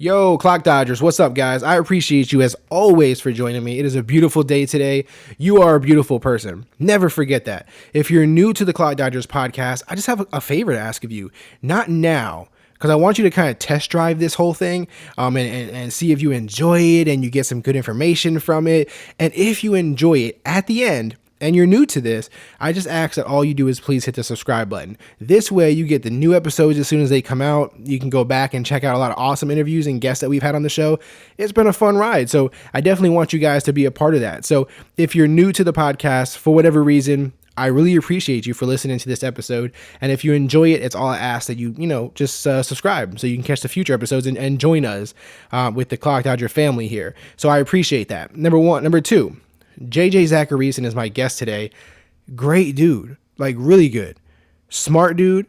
Yo, Clock Dodgers, what's up, guys? I appreciate you as always for joining me. It is a beautiful day today. You are a beautiful person. Never forget that. If you're new to the Clock Dodgers podcast, I just have a favor to ask of you. Not now, because I want you to kind of test drive this whole thing and see if you enjoy it and you get some good information from it. And if you enjoy it at the end, and you're new to this, I just ask that all you do is please hit the subscribe button. This way you get the new episodes as soon as they come out. You can go back and check out a lot of awesome interviews and guests that we've had on the show. It's been a fun ride. So I definitely want you guys to be a part of that. So if you're new to the podcast for whatever reason, I really appreciate you for listening to this episode. And if you enjoy it, it's all I ask that you just subscribe so you can catch the future episodes and join us with the Clock Dodger family here. So I appreciate that. Number one. Number two, Zachariason is my guest today. Great dude, like really good. Smart dude,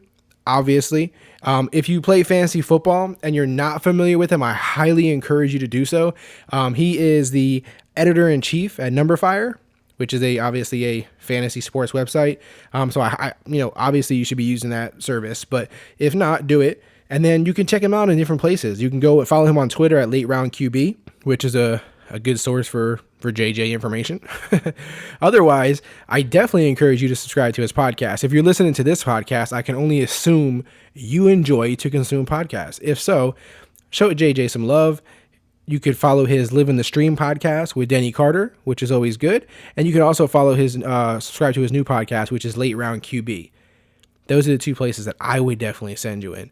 obviously. If you play fantasy football and you're not familiar with him, I highly encourage you to do so. He is the editor-in-chief at numberFire, which is obviously a fantasy sports website. So I obviously you should be using that service, but if not, do it. And then you can check him out in different places. You can go and follow him on Twitter at LateRoundQB, which is a good source for JJ information. Otherwise, I definitely encourage you to subscribe to his podcast. If you're listening to this podcast, I can only assume you enjoy to consume podcasts. If so, show JJ some love. You could follow his Live in the Stream podcast with Denny Carter, which is always good. And you can also follow his, subscribe to his new podcast, which is Late Round QB. Those are the two places that I would definitely send you in.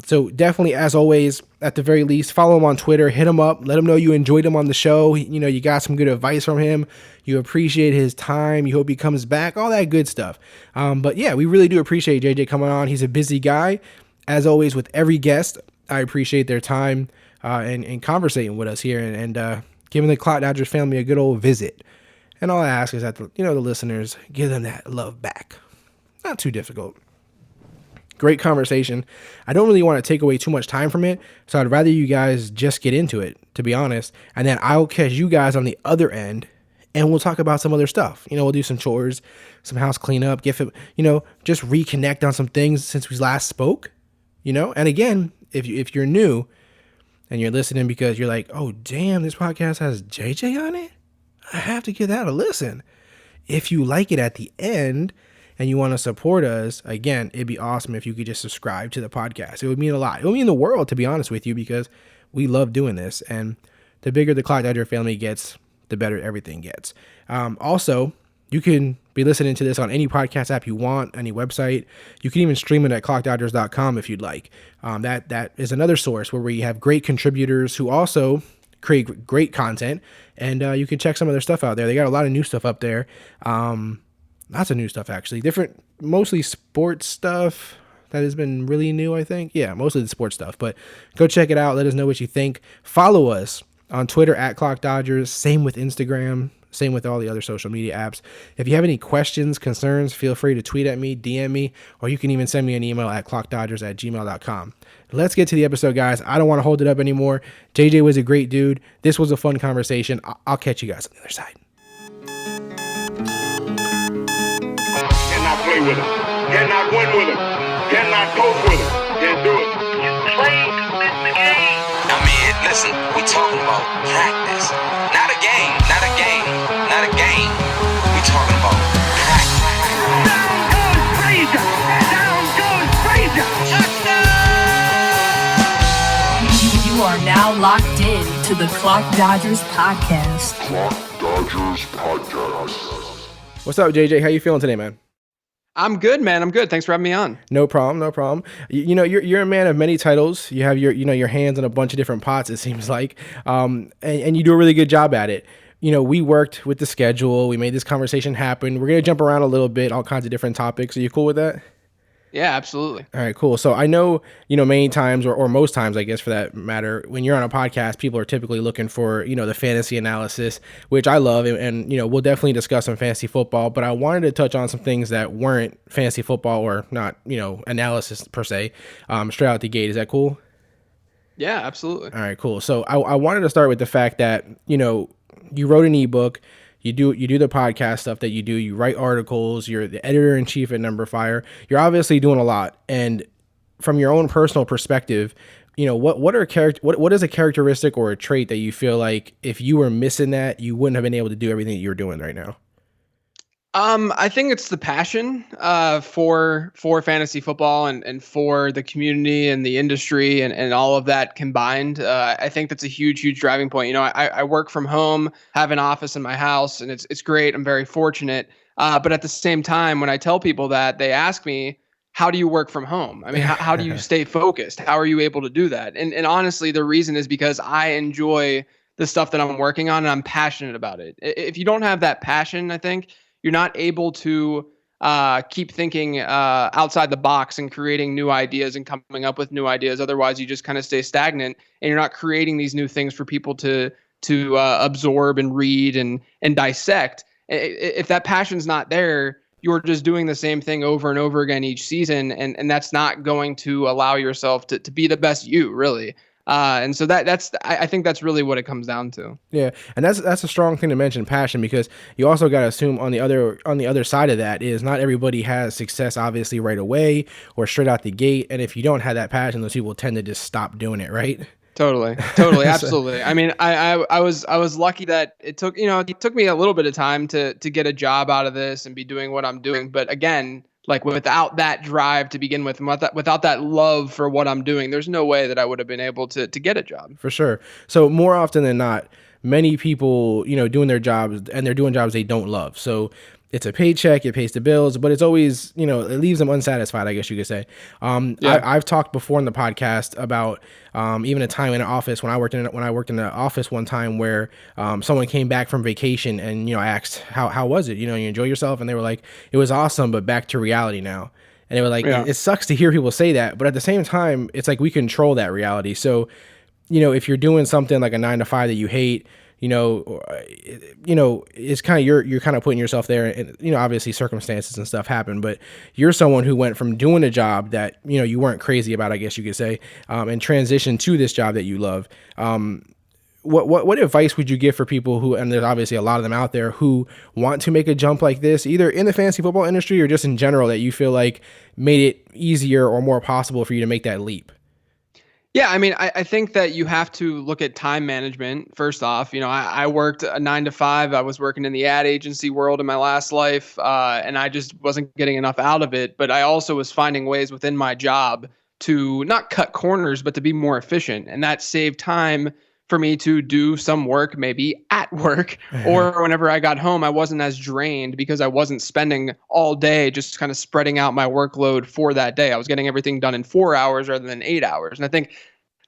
So definitely, as always, at the very least, follow him on Twitter, hit him up, let him know you enjoyed him on the show. You got some good advice from him. You appreciate his time. You hope he comes back, all that good stuff. But yeah, we really do appreciate JJ coming on. He's a busy guy. As always, with every guest, I appreciate their time and conversating with us here and giving the Clock Dodgers family a good old visit. And all I ask is that the listeners give them that love back. Not too difficult. Great conversation. I don't really want to take away too much time from it, so I'd rather you guys just get into it, to be honest, and then I'll catch you guys on the other end, and we'll talk about some other stuff. We'll do some chores, some house cleanup, just reconnect on some things since we last spoke, And again, if you're new and you're listening because you're like, oh, damn, this podcast has JJ on it, I have to give that a listen. If you like it at the end and you want to support us, again, it'd be awesome if you could just subscribe to the podcast. It would mean a lot. It would mean the world, to be honest with you, because we love doing this. And the bigger the Clock Dodger family gets, the better everything gets. Also, you can be listening to this on any podcast app you want, any website. You can even stream it at clockdodgers.com if you'd like. That is another source where we have great contributors who also create great content. And you can check some of their stuff out there. They got a lot of new stuff up there. Lots of new stuff, actually. Mostly sports stuff that has been really new, I think. Yeah, mostly the sports stuff. But go check it out. Let us know what you think. Follow us on Twitter at Clock Dodgers. Same with Instagram. Same with all the other social media apps. If you have any questions, concerns, feel free to tweet at me, DM me, or you can even send me an email at clockdodgers@gmail.com. Let's get to the episode, guys. I don't want to hold it up anymore. JJ was a great dude. This was a fun conversation. I'll catch you guys on the other side. Cannot play with him. Cannot win with him. Cannot coach with him. Can't do it. You play to win the game. I mean, listen, we talking about practice. Not a game. Not a game. Not a game. We talking about practice. Down goes Frazier. Down goes Frazier. Touchdown! You are now locked in to the Clock Dodgers podcast. Clock Dodgers Podcast. What's up, JJ? How you feeling today, man? I'm good, man. I'm good. Thanks for having me on. No problem. You're a man of many titles. You have your hands in a bunch of different pots, it seems like, and you do a really good job at it. We worked with the schedule. We made this conversation happen. We're gonna jump around a little bit, all kinds of different topics. Are you cool with that? Yeah, absolutely. All right, cool. So I know, many times or most times, I guess, for that matter, when you're on a podcast, people are typically looking for, the fantasy analysis, which I love. And we'll definitely discuss some fantasy football, but I wanted to touch on some things that weren't fantasy football or not, analysis per se, straight out the gate. Is that cool? Yeah, absolutely. All right, cool. So I wanted to start with the fact that, you wrote an ebook. You do the podcast stuff that you do. You write articles. You're the editor-in-chief at numberFire. You're obviously doing a lot. And from your own personal perspective, what is a characteristic or a trait that you feel like if you were missing that, you wouldn't have been able to do everything that you're doing right now? I think it's the passion for fantasy football and for the community and the industry and all of that combined. I think that's a huge driving point. I work from home, have an office in my house, and it's great. I'm very fortunate. But at the same time, when I tell people that, they ask me, how do you work from home? I mean, how do you stay focused? How are you able to do that? And honestly, the reason is because I enjoy the stuff that I'm working on and I'm passionate about it. If you don't have that passion, I think you're not able to keep thinking outside the box and creating new ideas and coming up with new ideas. Otherwise, you just kind of stay stagnant and you're not creating these new things for people to absorb and read and dissect. If that passion's not there, you're just doing the same thing over and over again each season, and that's not going to allow yourself to be the best you, really. And so I think that's really what it comes down to. Yeah, and that's a strong thing to mention, passion, because you also got to assume on the other side of that is not everybody has success obviously right away or straight out the gate, and if you don't have that passion, those people tend to just stop doing it, right? Totally, absolutely. I mean, I was lucky that it took me a little bit of time to get a job out of this and be doing what I'm doing, but again, like without that drive to begin with, and without that love for what I'm doing, there's no way that I would have been able to get a job. For sure. So more often than not, many people, doing their jobs, and they're doing jobs they don't love. So it's a paycheck, it pays the bills, but it's always, it leaves them unsatisfied, I guess you could say. I've talked before in the podcast about even a time in an office when I worked in an office one time where someone came back from vacation and, I asked, how was it? You enjoy yourself? And they were like, it was awesome, but back to reality now. And they were like, It sucks to hear people say that, but at the same time, it's like we control that reality. So, if you're doing something like a 9-to-5 that you hate, it's kind of you're kind of putting yourself there, and obviously circumstances and stuff happen, but you're someone who went from doing a job that you weren't crazy about, I guess you could say, and transitioned to this job that you love. What advice would you give for people who, and there's obviously a lot of them out there, who want to make a jump like this, either in the fantasy football industry or just in general, that you feel like made it easier or more possible for you to make that leap? Yeah, I mean, I think that you have to look at time management first off. I worked a 9-to-5. I was working in the ad agency world in my last life, and I just wasn't getting enough out of it. But I also was finding ways within my job to not cut corners, but to be more efficient. And that saved time for me to do some work maybe at work, or whenever I got home, I wasn't as drained because I wasn't spending all day just kind of spreading out my workload for that day. I was getting everything done in 4 hours rather than 8 hours. And I think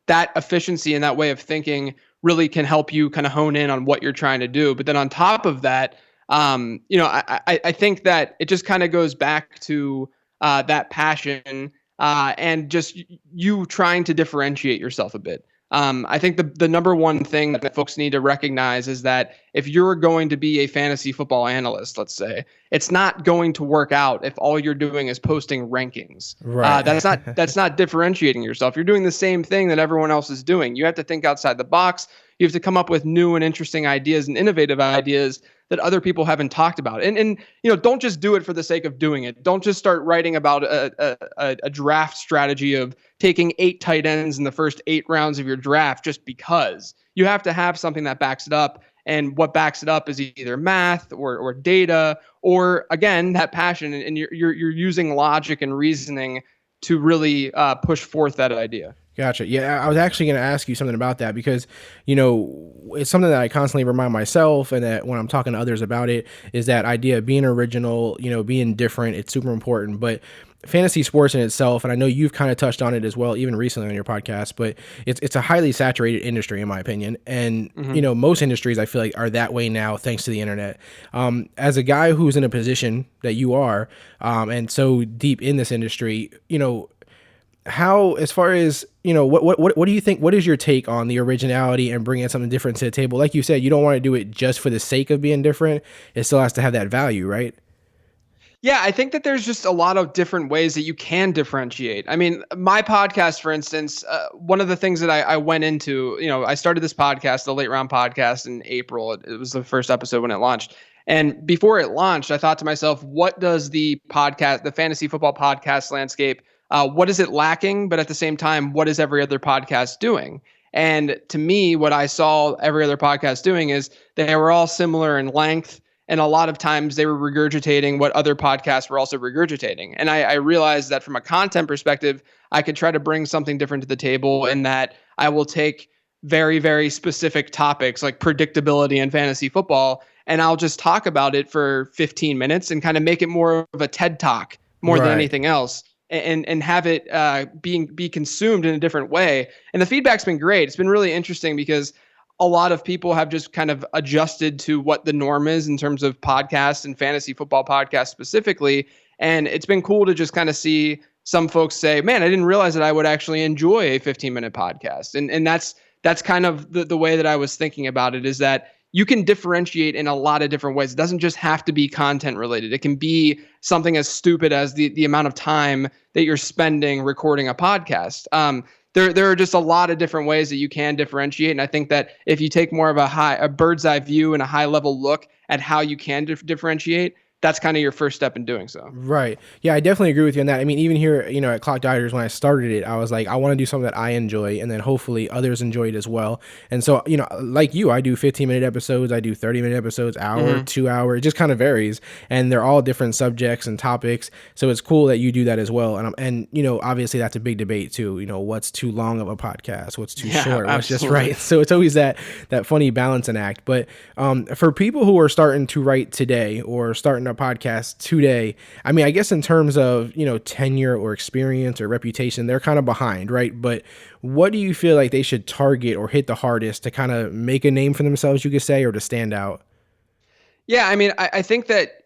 that efficiency and that way of thinking really can help you kind of hone in on what you're trying to do. But then on top of that, I think that it just kind of goes back to that passion and just you trying to differentiate yourself a bit. I think the number one thing that folks need to recognize is that if you're going to be a fantasy football analyst, let's say, it's not going to work out if all you're doing is posting rankings. Right. That's not differentiating yourself. You're doing the same thing that everyone else is doing. You have to think outside the box. You have to come up with new and interesting ideas and innovative ideas that other people haven't talked about. And don't just do it for the sake of doing it. Don't just start writing about a draft strategy of taking 8 tight ends in the first 8 rounds of your draft just because. You have to have something that backs it up. And what backs it up is either math or data, or again, that passion. And you're using logic and reasoning to really push forth that idea. Gotcha. Yeah, I was actually going to ask you something about that because, it's something that I constantly remind myself, and that when I'm talking to others about it, is that idea of being original, being different. It's super important. But fantasy sports in itself, and I know you've kind of touched on it as well, even recently on your podcast, but it's a highly saturated industry in my opinion. And, most industries I feel like are that way now, thanks to the internet. As a guy who's in a position that you are, and so deep in this industry, how, as far as, what do you think, what is your take on the originality and bringing something different to the table? Like you said, you don't want to do it just for the sake of being different. It still has to have that value, right? Yeah, I think that there's just a lot of different ways that you can differentiate. I mean, my podcast, for instance, one of the things that I went into, I started this podcast, the Late Round Podcast, in April. It was the first episode when it launched. And before it launched, I thought to myself, what does the fantasy football podcast landscape what is it lacking? But at the same time, what is every other podcast doing? And to me, what I saw every other podcast doing is they were all similar in length. And a lot of times they were regurgitating what other podcasts were also regurgitating. And I realized that from a content perspective, I could try to bring something different to the table in that I will take very, very specific topics like predictability in fantasy football, and I'll just talk about it for 15 minutes and kind of make it more of a TED Talk more than anything else, and have it be consumed in a different way. And the feedback's been great. It's been really interesting because a lot of people have just kind of adjusted to what the norm is in terms of podcasts and fantasy football podcasts specifically. And it's been cool to just kind of see some folks say, man, I didn't realize that I would actually enjoy a 15-minute podcast. And that's kind of the way that I was thinking about it, is that you can differentiate in a lot of different ways. It doesn't just have to be content related. It can be something as stupid as the amount of time that you're spending recording a podcast. There are just a lot of different ways that you can differentiate. And I think that if you take more of a bird's eye view and a high level look at how you can differentiate, that's kind of your first step in doing so. Right. Yeah, I definitely agree with you on that. I mean, even here, at Clock Dieters, when I started it, I was like, I want to do something that I enjoy, and then hopefully others enjoy it as well. And so, like you, I do 15-minute episodes, I do 30-minute episodes, hour, 2 hour, it just kind of varies. And they're all different subjects and topics. So it's cool that you do that as well. And obviously that's a big debate too. What's too long of a podcast? What's too short? What's just right? So it's always that funny balancing act. But for people who are starting to write today or starting a podcast today, I mean, I guess in terms of, tenure or experience or reputation, they're kind of behind, right? But what do you feel like they should target or hit the hardest to kind of make a name for themselves, you could say, or to stand out? Yeah, I mean, I think that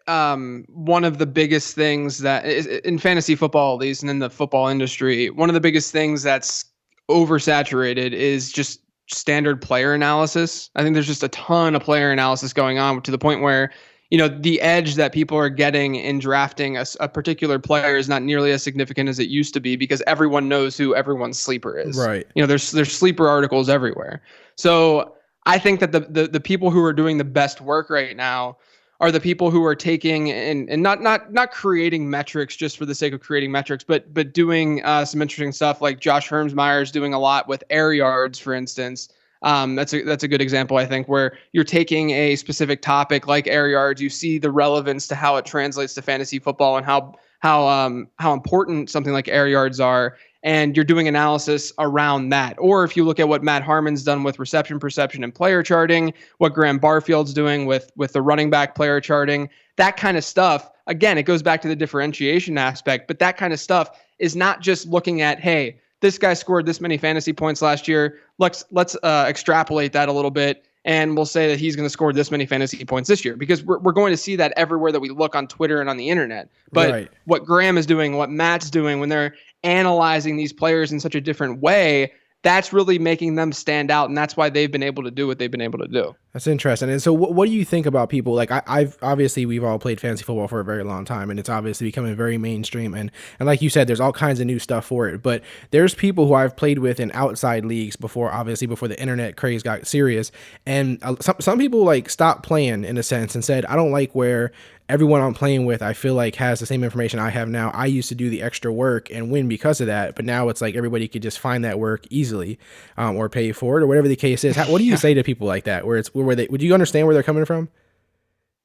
one of the biggest things that is in fantasy football, at least, and in the football industry, one of the biggest things that's oversaturated is just standard player analysis. I think there's just a ton of player analysis going on to the point where the edge that people are getting in drafting a particular player is not nearly as significant as it used to be, because everyone knows who everyone's sleeper is. Right. There's sleeper articles everywhere. So I think that the people who are doing the best work right now are the people who are taking and not creating metrics just for the sake of creating metrics, but doing some interesting stuff, like Josh Hermsmeyer is doing a lot with air yards, for instance. That's a good example, I think, where you're taking a specific topic like air yards, you see the relevance to how it translates to fantasy football and how important something like air yards are, and you're doing analysis around that. Or if you look at what Matt Harmon's done with reception perception and player charting, what Graham Barfield's doing with the running back player charting, that kind of stuff. Again, it goes back to the differentiation aspect, but that kind of stuff is not just looking at, hey, this guy scored this many fantasy points last year. Let's extrapolate that a little bit, and we'll say that he's going to score this many fantasy points this year, because we're going to see that everywhere that we look on Twitter and on the internet. But what Graham is doing, what Matt's doing, when they're analyzing these players in such a different way, that's really making them stand out, and that's why they've been able to do what they've been able to do. That's interesting. And so what do you think about people like I've obviously we've all played fantasy football for a very long time, and it's obviously becoming very mainstream, and like you said, there's all kinds of new stuff for it, but there's people who I've played with in outside leagues before the internet craze got serious, and some people like stopped playing in a sense and said, I don't like where everyone I'm playing with, I feel like, has the same information I have now. I used to do the extra work and win because of that, but now it's like everybody could just find that work easily, or pay for it, or whatever the case is. What do you say to people like that, would you understand where they're coming from?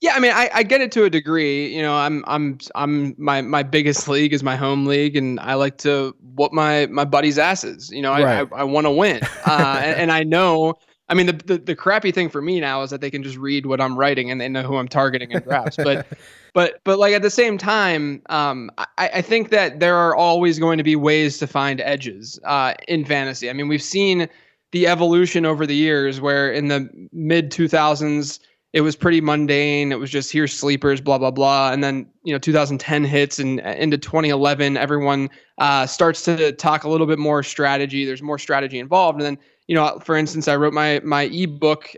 Yeah, I mean, I get it to a degree. I'm my biggest league is my home league, and I like to whoop my buddies' asses. Right. I want to win, and I know. I mean, the crappy thing for me now is that they can just read what I'm writing and they know who I'm targeting in drafts. But like at the same time, I think that there are always going to be ways to find edges in fantasy. I mean, we've seen the evolution over the years where in the mid 2000s, it was pretty mundane. It was just here's sleepers, blah, blah, blah. And then, 2010 hits and into 2011, everyone starts to talk a little bit more strategy. There's more strategy involved. And then, for instance, I wrote my ebook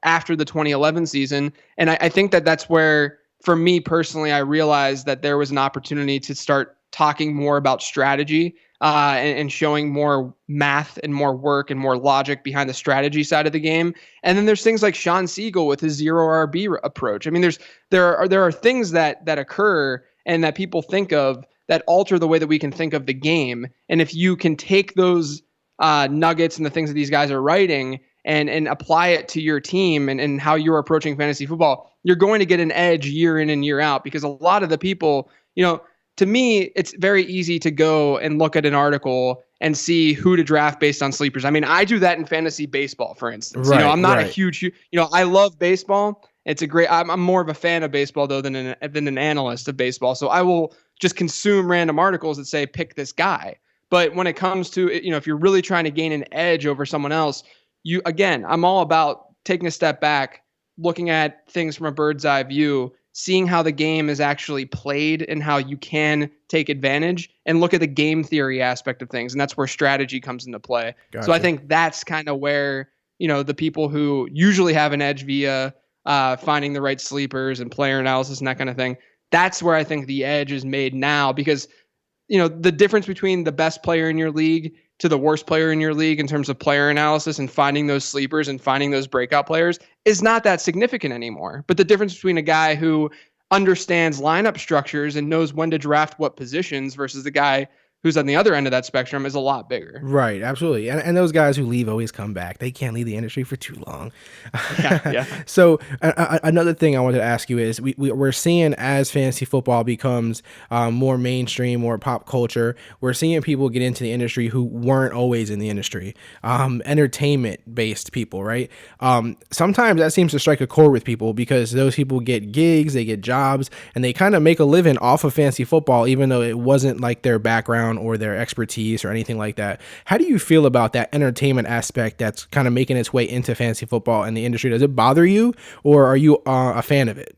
after the 2011 season. And I think that that's where, for me personally, I realized that there was an opportunity to start talking more about strategy and showing more math and more work and more logic behind the strategy side of the game. And then there's things like Sean Siegel with his zero RB approach. I mean, there are things that occur and that people think of that alter the way that we can think of the game. And if you can take those nuggets and the things that these guys are writing and apply it to your team and how you're approaching fantasy football, you're going to get an edge year in and year out, because a lot of the people, to me, it's very easy to go and look at an article and see who to draft based on sleepers. I mean, I do that in fantasy baseball, for instance. Right, I'm not a right. huge, I love baseball. It's a great, I'm more of a fan of baseball though than an analyst of baseball. So I will just consume random articles that say, pick this guy. But when it comes to, if you're really trying to gain an edge over someone else, I'm all about taking a step back, looking at things from a bird's eye view, seeing how the game is actually played and how you can take advantage, and look at the game theory aspect of things. And that's where strategy comes into play. Gotcha. So I think that's kind of where, the people who usually have an edge via finding the right sleepers and player analysis and that kind of thing, that's where I think the edge is made now, because the difference between the best player in your league to the worst player in your league in terms of player analysis and finding those sleepers and finding those breakout players is not that significant anymore. But the difference between a guy who understands lineup structures and knows when to draft what positions versus the guy who's on the other end of that spectrum is a lot bigger. Right, absolutely. And those guys who leave always come back. They can't leave the industry for too long. Yeah. So another thing I wanted to ask you is we're seeing, as fantasy football becomes more mainstream, more pop culture, we're seeing people get into the industry who weren't always in the industry, entertainment-based people, right? Sometimes that seems to strike a chord with people, because those people get gigs, they get jobs, and they kind of make a living off of fantasy football, even though it wasn't like their background or their expertise or anything like that. How do you feel about that entertainment aspect that's kind of making its way into fantasy football and the industry? Does it bother you, or are you a fan of it?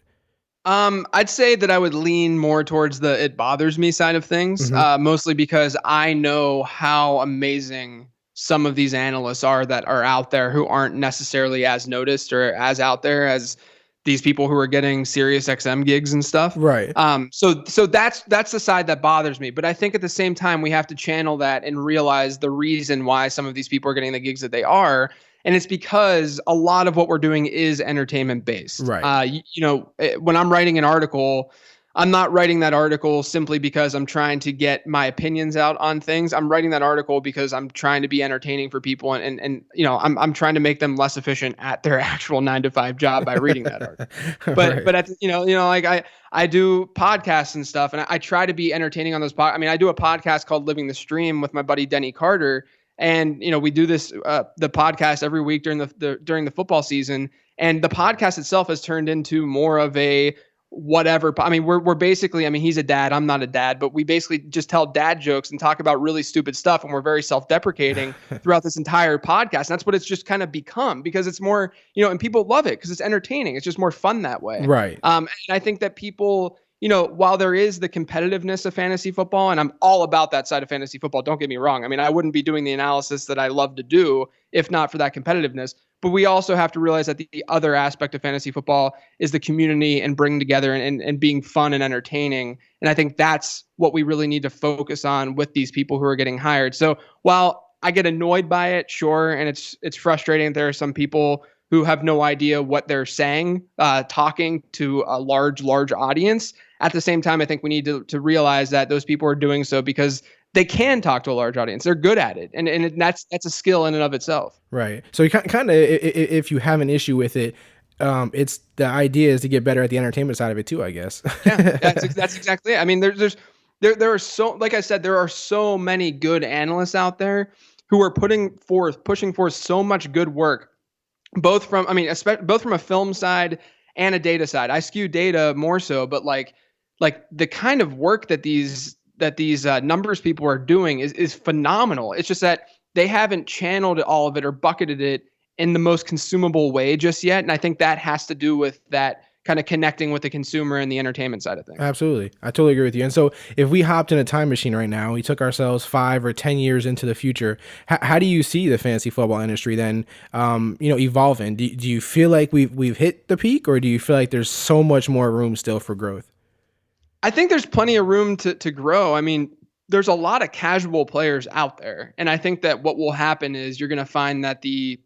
I'd say that I would lean more towards the it bothers me side of things, mostly because I know how amazing some of these analysts are that are out there who aren't necessarily as noticed or as out there as these people who are getting Sirius XM gigs and stuff. Right. So that's the side that bothers me. But I think at the same time, we have to channel that and realize the reason why some of these people are getting the gigs that they are. And it's because a lot of what we're doing is entertainment based. Right. When I'm writing an article, I'm not writing that article simply because I'm trying to get my opinions out on things. I'm writing that article because I'm trying to be entertaining for people, and I'm trying to make them less efficient at their actual 9-to-5 job by reading that article. But right. I do podcasts and stuff, and I try to be entertaining on those podcasts. I mean, I do a podcast called Living the Stream with my buddy Denny Carter, and we do this the podcast every week during the football season, and the podcast itself has turned into more of a whatever. I mean, we're basically, he's a dad, I'm not a dad, but we basically just tell dad jokes and talk about really stupid stuff. And we're very self-deprecating throughout this entire podcast. And that's what it's just kind of become, because it's more, and people love it because it's entertaining. It's just more fun that way. Right. And I think that people, while there is the competitiveness of fantasy football, and I'm all about that side of fantasy football, don't get me wrong. I mean, I wouldn't be doing the analysis that I love to do if not for that competitiveness. But we also have to realize that the other aspect of fantasy football is the community and bringing together and being fun and entertaining. And I think that's what we really need to focus on with these people who are getting hired. So while I get annoyed by it, sure, and it's frustrating that there are some people who have no idea what they're saying, talking to a large audience. At the same time, I think we need to realize that those people are doing so because they can talk to a large audience. They're good at it. And that's a skill in and of itself. Right. So you kind of, if you have an issue with it, it's the idea is to get better at the entertainment side of it too, I guess. Yeah, that's exactly it. I mean, there are so, like I said, there are so many good analysts out there who are pushing forth so much good work, both from a film side and a data side. I skew data more so, but like the kind of work that these numbers people are doing is phenomenal. It's just that they haven't channeled all of it or bucketed it in the most consumable way just yet. And I think that has to do with that kind of connecting with the consumer and the entertainment side of things. Absolutely. I totally agree with you. And so if we hopped in a time machine right now, we took ourselves 5 or 10 years into the future, how do you see the fantasy football industry then, evolving? Do you feel like we've hit the peak, or do you feel like there's so much more room still for growth? I think there's plenty of room to grow. I mean, there's a lot of casual players out there. And I think that what will happen is you're going to find that the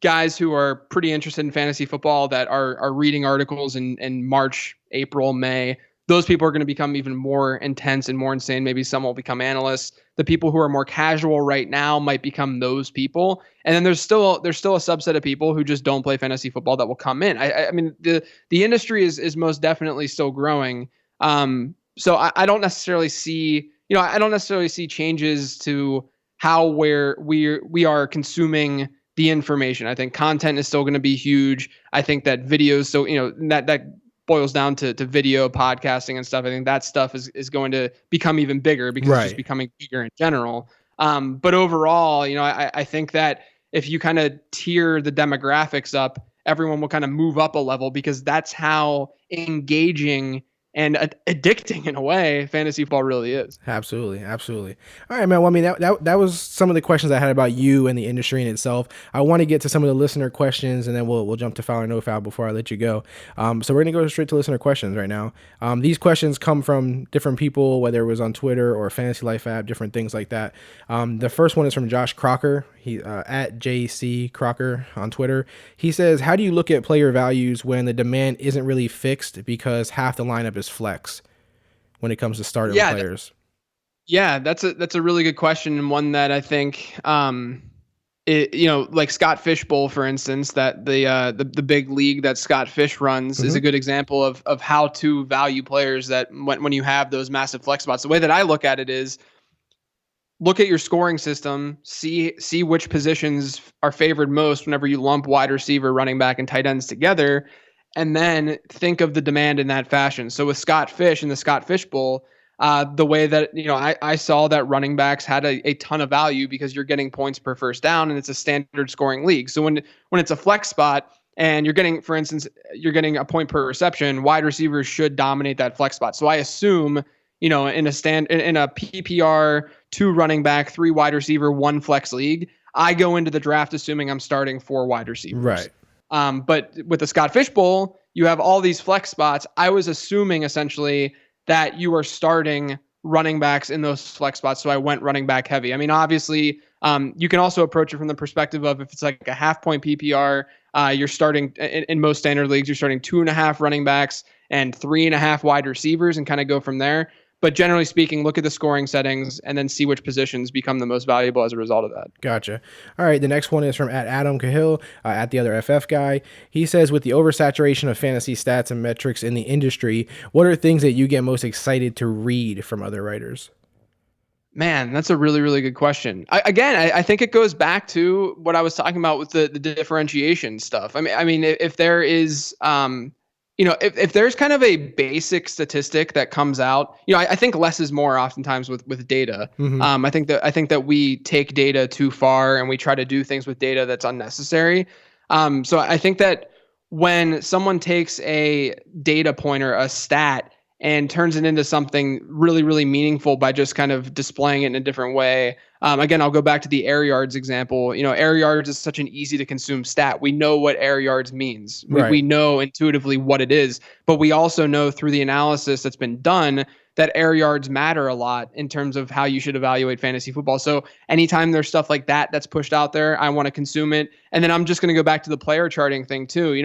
guys who are pretty interested in fantasy football that are reading articles in March, April, May, those people are going to become even more intense and more insane. Maybe some will become analysts. The people who are more casual right now might become those people. And then there's still a subset of people who just don't play fantasy football that will come in. I mean, the industry is most definitely still growing. So I don't necessarily see, I don't necessarily see changes to how we are consuming the information. I think content is still going to be huge. I think that videos, so that boils down to video, podcasting and stuff. I think that stuff is going to become even bigger because it's just becoming bigger in general. But overall, I think that if you kind of tier the demographics up, everyone will kind of move up a level, because that's how engaging and addicting, in a way, fantasy football really is. Absolutely. All right, man. Well, I mean, that was some of the questions I had about you and the industry in itself. I want to get to some of the listener questions, and then we'll jump to foul or no foul before I let you go. So we're gonna go straight to listener questions right now. These questions come from different people, whether it was on Twitter or Fantasy Life app, different things like that. The first one is from Josh Crocker. He at JC Crocker on Twitter. He says, "How do you look at player values when the demand isn't really fixed because half the lineup is flex when it comes to starting players?" That's a really good question, and one that I think like Scott Fishbowl, for instance, that the big league that Scott Fish runs is a good example of how to value players that when you have those massive flex spots. The way that I look at it is, look at your scoring system, see which positions are favored most whenever you lump wide receiver, running back, and tight ends together, and then think of the demand in that fashion. So with Scott Fish and the Scott Fish Bowl, the way that I saw that running backs had a ton of value because you're getting points per first down, and it's a standard scoring league. So when it's a flex spot and you're getting, for instance, a point per reception, wide receivers should dominate that flex spot. So I assume, in a PPR 2 running back, 3 wide receiver, 1 flex league, I go into the draft assuming I'm starting 4 wide receivers. Right. But with the Scott Fish Bowl, you have all these flex spots. I was assuming essentially that you are starting running backs in those flex spots, so I went running back heavy. I mean, obviously, you can also approach it from the perspective of, if it's like a half-point PPR, you're starting in most standard leagues, you're starting 2.5 running backs and 3.5 wide receivers, and kind of go from there. But generally speaking, look at the scoring settings and then see which positions become the most valuable as a result of that. Gotcha. All right. The next one is from at Adam Cahill, at the other FF guy. He says, with the oversaturation of fantasy stats and metrics in the industry, what are things that you get most excited to read from other writers? Man, that's a really, really good question. I think it goes back to what I was talking about with the differentiation stuff. I mean, if there is, if there's kind of a basic statistic that comes out, I think less is more oftentimes with data. I think that we take data too far and we try to do things with data that's unnecessary. So I think that when someone takes a data point or a stat and turns it into something really, really meaningful by just kind of displaying it in a different way. Again, I'll go back to the air yards example. Air yards is such an easy to consume stat. We know what air yards means. Right. We know intuitively what it is, but we also know through the analysis that's been done that air yards matter a lot in terms of how you should evaluate fantasy football. So anytime there's stuff like that that's pushed out there, I want to consume it. And then I'm just going to go back to the player charting thing too.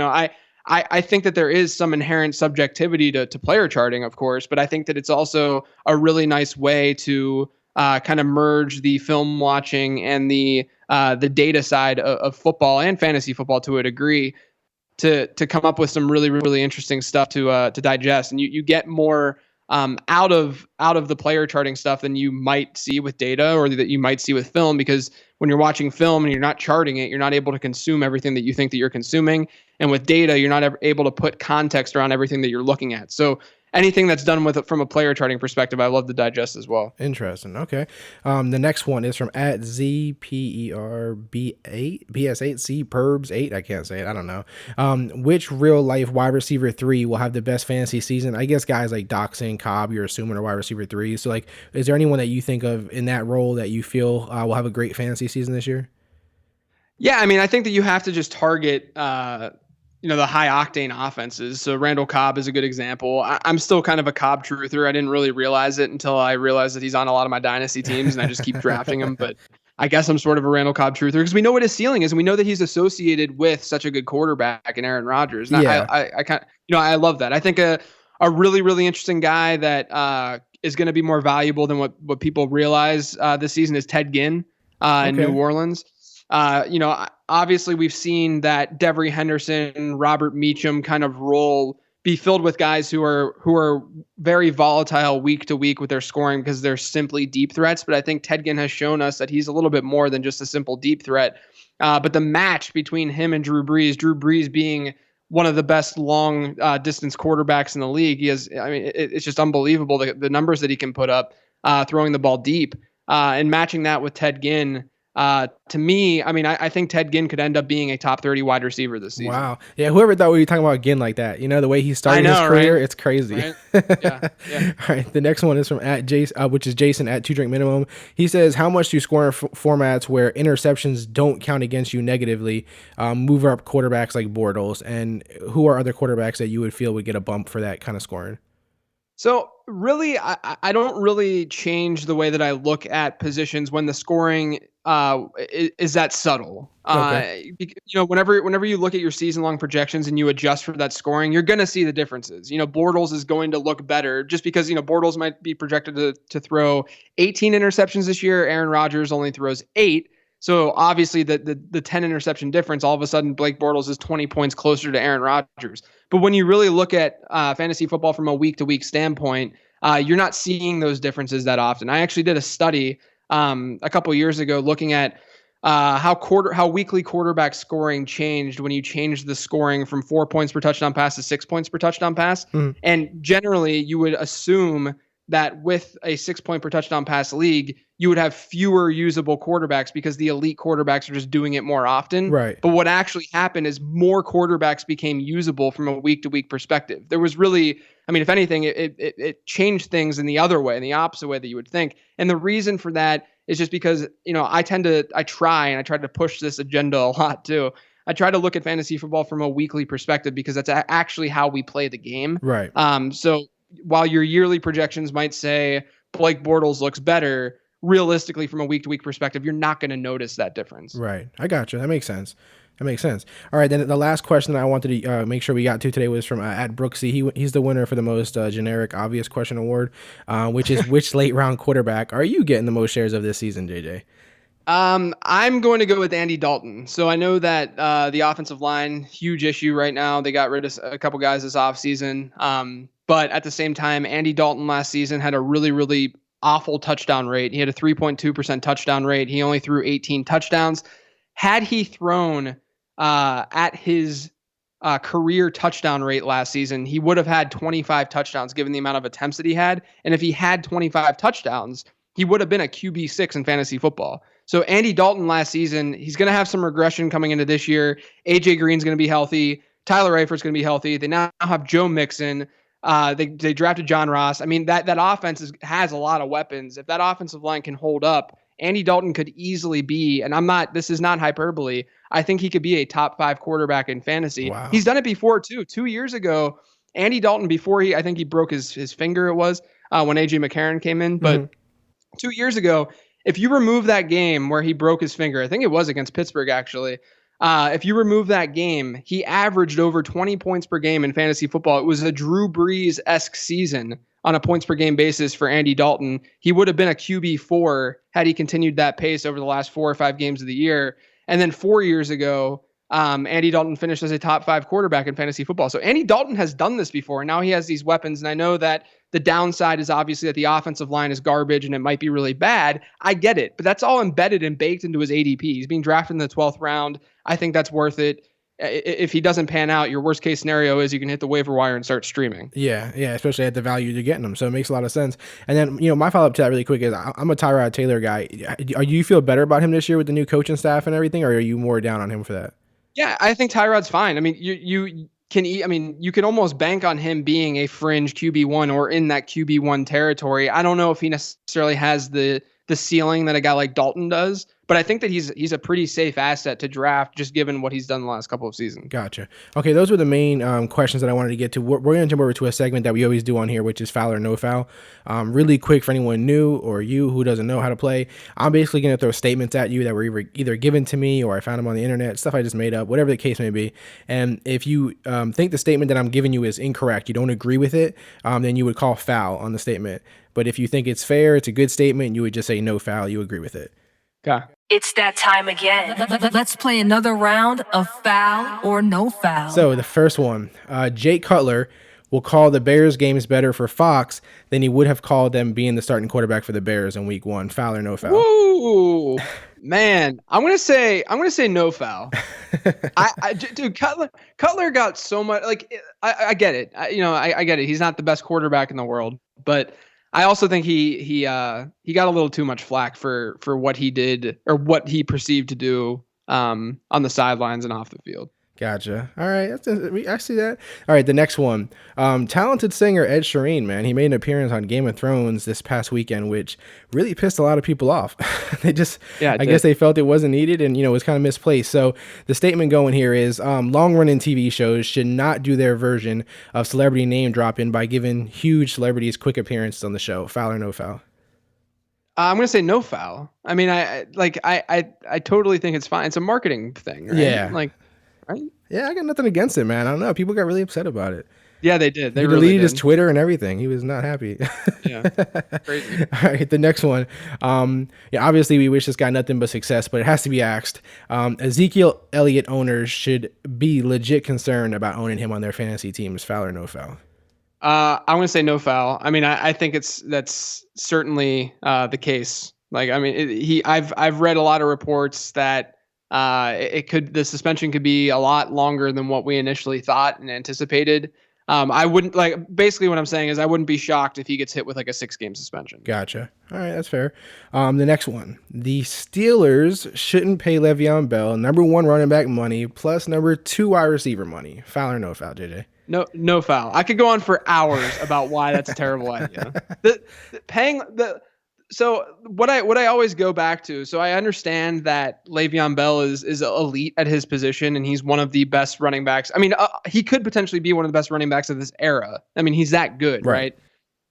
I think that there is some inherent subjectivity to player charting, of course, but I think that it's also a really nice way to kind of merge the film watching and the data side of football and fantasy football to a degree to come up with some really, really interesting stuff to digest. And you get more out of the player charting stuff than you might see with data or that you might see with film, because when you're watching film and you're not charting it, you're not able to consume everything that you think that you're consuming. And with data, you're not able to put context around everything that you're looking at. So anything that's done with it from a player charting perspective, I love to digest as well. Interesting. Okay. The next one is from at ZPERB8, Perbs8. I can't say it. I don't know. Which real life wide receiver 3 will have the best fantasy season? I guess guys like Doxson, Cobb, you're assuming are wide receiver 3. So is there anyone that you think of in that role that you feel will have a great fantasy season this year? Yeah. I mean, I think that you have to just target, the high octane offenses. So Randall Cobb is a good example. I'm still kind of a Cobb truther. I didn't really realize it until I realized that he's on a lot of my dynasty teams and I just keep drafting him. But I guess I'm sort of a Randall Cobb truther because we know what his ceiling is and we know that he's associated with such a good quarterback in Aaron Rodgers. And yeah. I love that. I think a a really, really interesting guy that is going to be more valuable than what people realize this season is Ted Ginn in New Orleans. Obviously we've seen that Devery Henderson, Robert Meacham kind of role be filled with guys who are very volatile week to week with their scoring because they're simply deep threats. But I think Ted Ginn has shown us that he's a little bit more than just a simple deep threat. But the match between him and Drew Brees being one of the best long distance quarterbacks in the league, it's just unbelievable the numbers that he can put up throwing the ball deep and matching that with Ted Ginn. To me, I think Ted Ginn could end up being a top 30 wide receiver this season. Wow. Yeah. Whoever thought we were talking about Ginn like that, the way he started his career, right? It's crazy. Right? Yeah. All right. The next one is from which is Jason at 2 Drink Minimum. He says, how much do scoring formats where interceptions don't count against you negatively move up quarterbacks like Bortles? And who are other quarterbacks that you would feel would get a bump for that kind of scoring? So really, I don't really change the way that I look at positions when the scoring is that subtle. Okay. Whenever you look at your season-long projections and you adjust for that scoring, you're going to see the differences. Bortles is going to look better just because, Bortles might be projected to throw 18 interceptions this year. Aaron Rodgers only throws 8. So obviously the 10 interception difference, all of a sudden Blake Bortles is 20 points closer to Aaron Rodgers. But when you really look at fantasy football from a week-to-week standpoint, you're not seeing those differences that often. I actually did a study a couple years ago looking at how weekly quarterback scoring changed when you changed the scoring from 4 points per touchdown pass to 6 points per touchdown pass. Mm-hmm. And generally, you would assume that with a 6 point per touchdown pass league, you would have fewer usable quarterbacks because the elite quarterbacks are just doing it more often. Right. But what actually happened is more quarterbacks became usable from a week to week perspective. There was really, if anything, it changed things in the other way, in the opposite way that you would think. And the reason for that is just because, I try to push this agenda a lot too. I try to look at fantasy football from a weekly perspective because that's actually how we play the game. Right. So while your yearly projections might say Blake Bortles looks better, realistically from a week-to-week perspective, you're not going to notice that difference. Right. I got you. That makes sense. All right, then the last question that I wanted to make sure we got to today was from at Brooksy. He's the winner for the most generic, obvious question award, which is which late round quarterback are you getting the most shares of this season, JJ? I'm going to go with Andy Dalton. So I know that the offensive line, huge issue right now. They got rid of a couple guys this offseason. But at the same time, Andy Dalton last season had a really, really awful touchdown rate. He had a 3.2% touchdown rate. He only threw 18 touchdowns. Had he thrown at his career touchdown rate last season, he would have had 25 touchdowns given the amount of attempts that he had. And if he had 25 touchdowns, he would have been a QB6 in fantasy football. So Andy Dalton last season, he's going to have some regression coming into this year. AJ Green's going to be healthy. Tyler Eifert's going to be healthy. They now have Joe Mixon. They drafted John Ross. That offense has a lot of weapons. If that offensive line can hold up, Andy Dalton could easily be, and this is not hyperbole, I think he could be a top 5 quarterback in fantasy. Wow. He's done it before too. 2 years ago, Andy Dalton, before I think he broke his finger, it was when AJ McCarron came in. But 2 years ago, if you remove that game where he broke his finger, I think it was against Pittsburgh actually, if you remove that game, he averaged over 20 points per game in fantasy football. It was a Drew Brees-esque season on a points per game basis for Andy Dalton. He would have been a QB4 had he continued that pace over the last 4 or 5 games of the year. And then 4 years ago, Andy Dalton finished as a top 5 quarterback in fantasy football. So Andy Dalton has done this before, and now he has these weapons. And I know that the downside is obviously that the offensive line is garbage and it might be really bad. I get it, but that's all embedded and baked into his ADP. He's being drafted in the 12th round. I think that's worth it. If he doesn't pan out, your worst case scenario is you can hit the waiver wire and start streaming. Yeah, especially at the value you're getting them. So it makes a lot of sense. And then, my follow-up to that really quick is I'm a Tyrod Taylor guy. Do you feel better about him this year with the new coaching staff and everything, or are you more down on him for that? Yeah, I think Tyrod's fine. You can almost bank on him being a fringe QB1 or in that QB1 territory. I don't know if he necessarily has the ceiling that a guy like Dalton does, But I think that he's a pretty safe asset to draft, just given what he's done the last couple of seasons. Gotcha. Okay, those were the main questions that I wanted to get to. We're going to jump over to a segment that we always do on here, which is foul or no foul. Really quick for anyone new or you who doesn't know how to play, I'm basically going to throw statements at you that were either given to me or I found them on the internet, stuff I just made up, whatever the case may be. And if you think the statement that I'm giving you is incorrect, you don't agree with it, then you would call foul on the statement. But if you think it's fair, it's a good statement, you would just say no foul, you agree with it. Okay. It's that time again. Let's play another round of foul or no foul. So the first one, Jake Cutler will call the Bears games better for Fox than he would have called them being the starting quarterback for the Bears in week 1. Foul or no foul? Ooh, man, I'm gonna say no foul. Dude, Cutler got so much. Like, I get it. I get it. He's not the best quarterback in the world, but I also think he got a little too much flack for what he did or what he perceived to do on the sidelines and off the field. Gotcha. All right. I see that. All right. The next one. Talented singer Ed Sheeran, man. He made an appearance on Game of Thrones this past weekend, which really pissed a lot of people off. I guess they felt it wasn't needed and, it was kind of misplaced. So the statement going here is long running TV shows should not do their version of celebrity name dropping by giving huge celebrities quick appearances on the show. Foul or no foul? I'm gonna say no foul. I mean, I totally think it's fine. It's a marketing thing, right? Yeah. Right? Yeah, I got nothing against it, man. I don't know. People got really upset about it. Yeah, they did. They he really deleted did. his Twitter and everything. He was not happy. Yeah, crazy. All right, the next one. Obviously, we wish this guy nothing but success, but it has to be asked. Ezekiel Elliott owners should be legit concerned about owning him on their fantasy teams. Foul or no foul? I'm gonna say no foul. I mean, I think that's certainly the case. Like, I mean, I've read a lot of reports that the suspension could be a lot longer than what we initially thought and anticipated. I wouldn't basically what I'm saying is I wouldn't be shocked if he gets hit with like a 6-game suspension. Gotcha. All right, that's fair. The next one. The Steelers shouldn't pay Le'Veon Bell number 1 running back money plus number 2 wide receiver money. Foul or no foul, JJ? No foul. I could go on for hours about why that's a terrible idea. So what I always go back to, so I understand that Le'Veon Bell is elite at his position and he's one of the best running backs. I mean, he could potentially be one of the best running backs of this era. I mean, he's that good, right?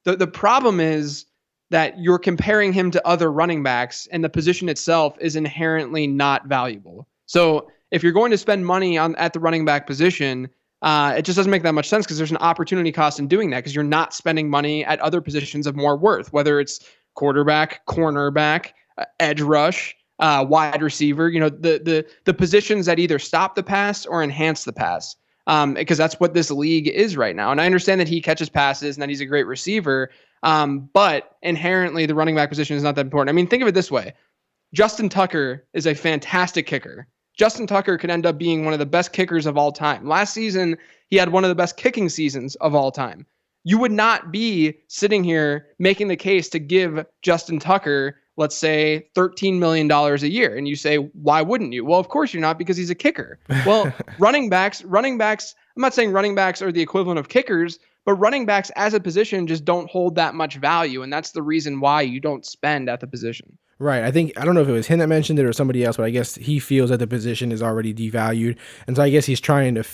The problem is that you're comparing him to other running backs and the position itself is inherently not valuable. So if you're going to spend money at the running back position, it just doesn't make that much sense because there's an opportunity cost in doing that because you're not spending money at other positions of more worth, whether it's quarterback, cornerback, edge rush, wide receiver, the positions that either stop the pass or enhance the pass, because that's what this league is right now. And I understand that he catches passes and that he's a great receiver, but inherently the running back position is not that important. I mean, think of it this way. Justin Tucker is a fantastic kicker. Justin Tucker could end up being one of the best kickers of all time. Last season, he had one of the best kicking seasons of all time. You would not be sitting here making the case to give Justin Tucker, let's say, $13 million a year. And you say, why wouldn't you? Well, of course you're not, because he's a kicker. Well, running backs, I'm not saying running backs are the equivalent of kickers, but running backs as a position just don't hold that much value. And that's the reason why you don't spend at the position. Right. I don't know if it was him that mentioned it or somebody else, but I guess he feels that the position is already devalued. And so I guess he's trying to,